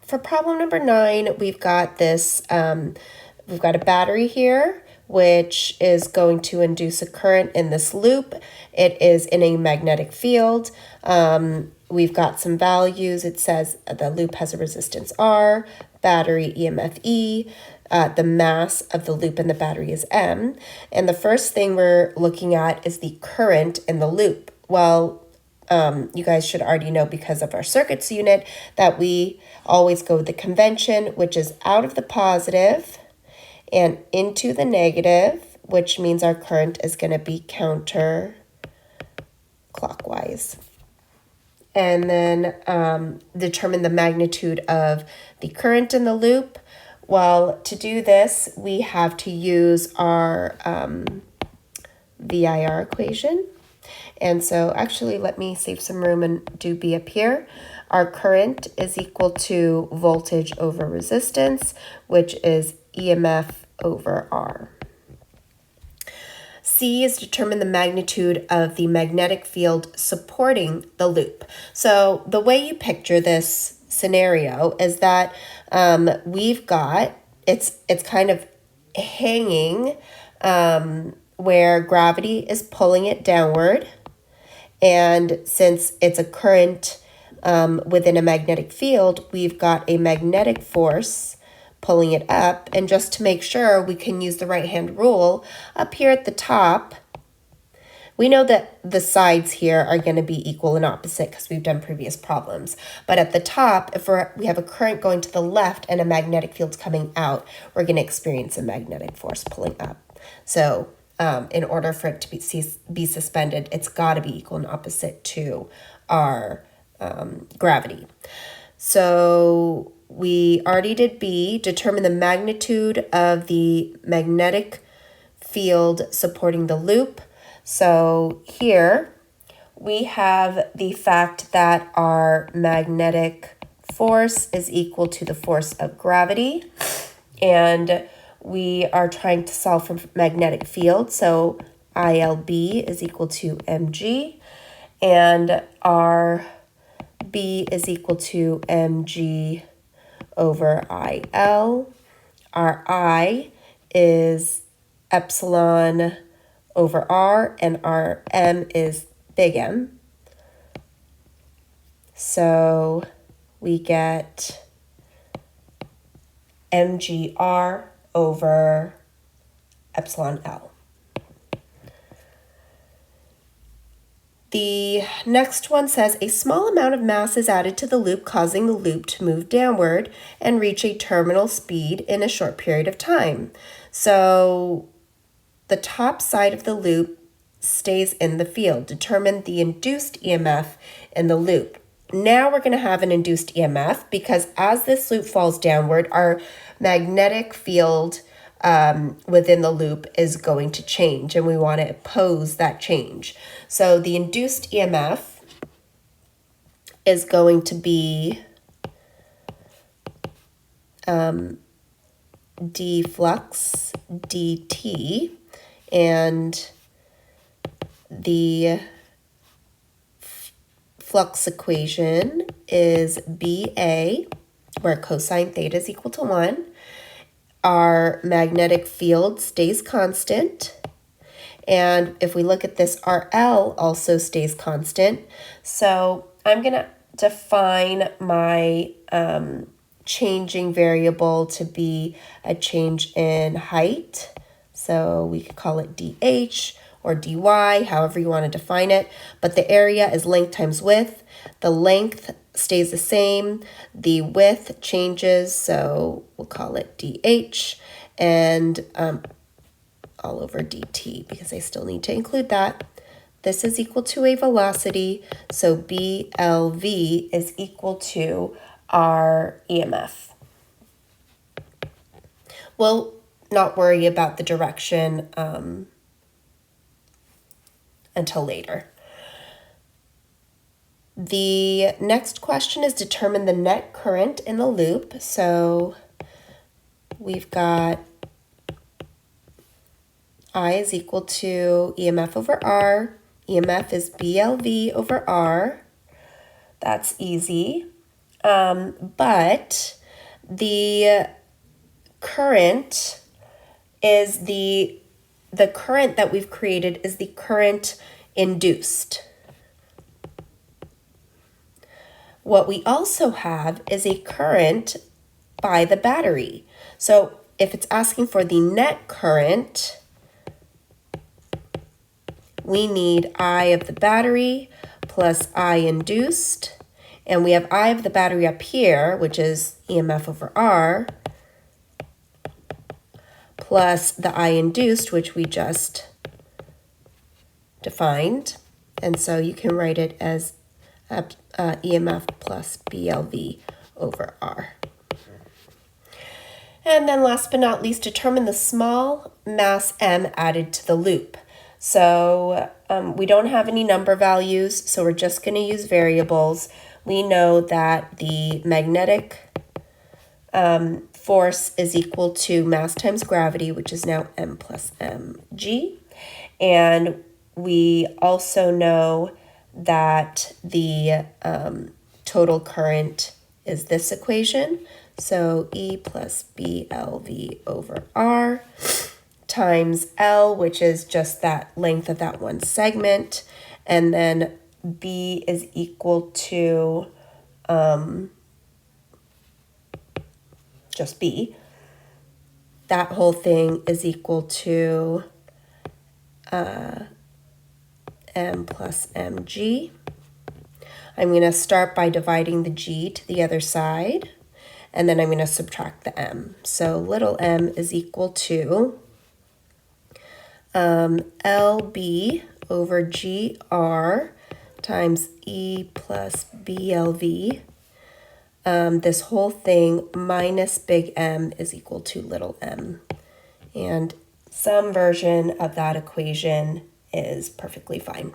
For problem number 9, we've got this, we've got a battery here, which is going to induce a current in this loop. It is in a magnetic field. We've got some values. It says the loop has a resistance R, battery EMF E, the mass of the loop in the battery is M. And the first thing we're looking at is the current in the loop. Well, you guys should already know because of our circuits unit that we always go with the convention, which is out of the positive and into the negative, which means our current is going to be counterclockwise. And then determine the magnitude of the current in the loop. Well, to do this, we have to use our VIR equation. And so actually, let me save some room and do B up here. Our current is equal to voltage over resistance, which is EMF over R. C is determine the magnitude of the magnetic field supporting the loop. So the way you picture this scenario is that we've got, it's kind of hanging where gravity is pulling it downward. And since it's a current within a magnetic field, we've got a magnetic force pulling it up. And just to make sure we can use the right-hand rule, up here at the top, we know that the sides here are going to be equal and opposite because we've done previous problems. But at the top, if we have a current going to the left and a magnetic field's coming out, we're going to experience a magnetic force pulling up. So in order for it to be suspended, it's got to be equal and opposite to our gravity. So we already did B, determine the magnitude of the magnetic field supporting the loop. So here we have the fact that our magnetic force is equal to the force of gravity, and we are trying to solve for magnetic field, so ILB is equal to mg, and our B is equal to mg over IL. Our I is epsilon over R, and our M is big M. So we get mgr over epsilon L. The next one says a small amount of mass is added to the loop, causing the loop to move downward and reach a terminal speed in a short period of time. So the top side of the loop stays in the field. Determine the induced EMF in the loop. Now we're going to have an induced EMF because as this loop falls downward, our magnetic field within the loop is going to change, and we want to oppose that change. So the induced EMF is going to be d flux dt, and the flux equation is BA, where cosine theta is equal to 1. Our magnetic field stays constant. And if we look at this, RL also stays constant. So I'm going to define my changing variable to be a change in height. So we could call it DH or dy, however you want to define it. But the area is length times width. The length stays the same. The width changes, so we'll call it dh, and all over dt, because I still need to include that. This is equal to a velocity, so BLV is equal to our EMF. We'll not worry about the direction until later. The next question is determine the net current in the loop. So we've got I is equal to EMF over R. EMF is BLV over R. That's easy. but the current is the current that we've created is the current induced. What we also have is a current by the battery. So if it's asking for the net current, we need I of the battery plus I induced, and we have I of the battery up here, which is EMF over R, plus the I induced, which we just defined. And so you can write it as EMF plus BLV over R. And then last but not least, determine the small mass M added to the loop. So we don't have any number values, so we're just going to use variables. We know that the magnetic force is equal to mass times gravity, which is now M plus mg. And we also know that the total current is this equation. So E plus BLV over R times L, which is just that length of that one segment. And then B is equal to just B. That whole thing is equal to M plus mg. I'm going to start by dividing the g to the other side, and then I'm going to subtract the m. So little m is equal to LB over GR times E plus BLV. This whole thing minus big M is equal to little m. And some version of that equation is perfectly fine.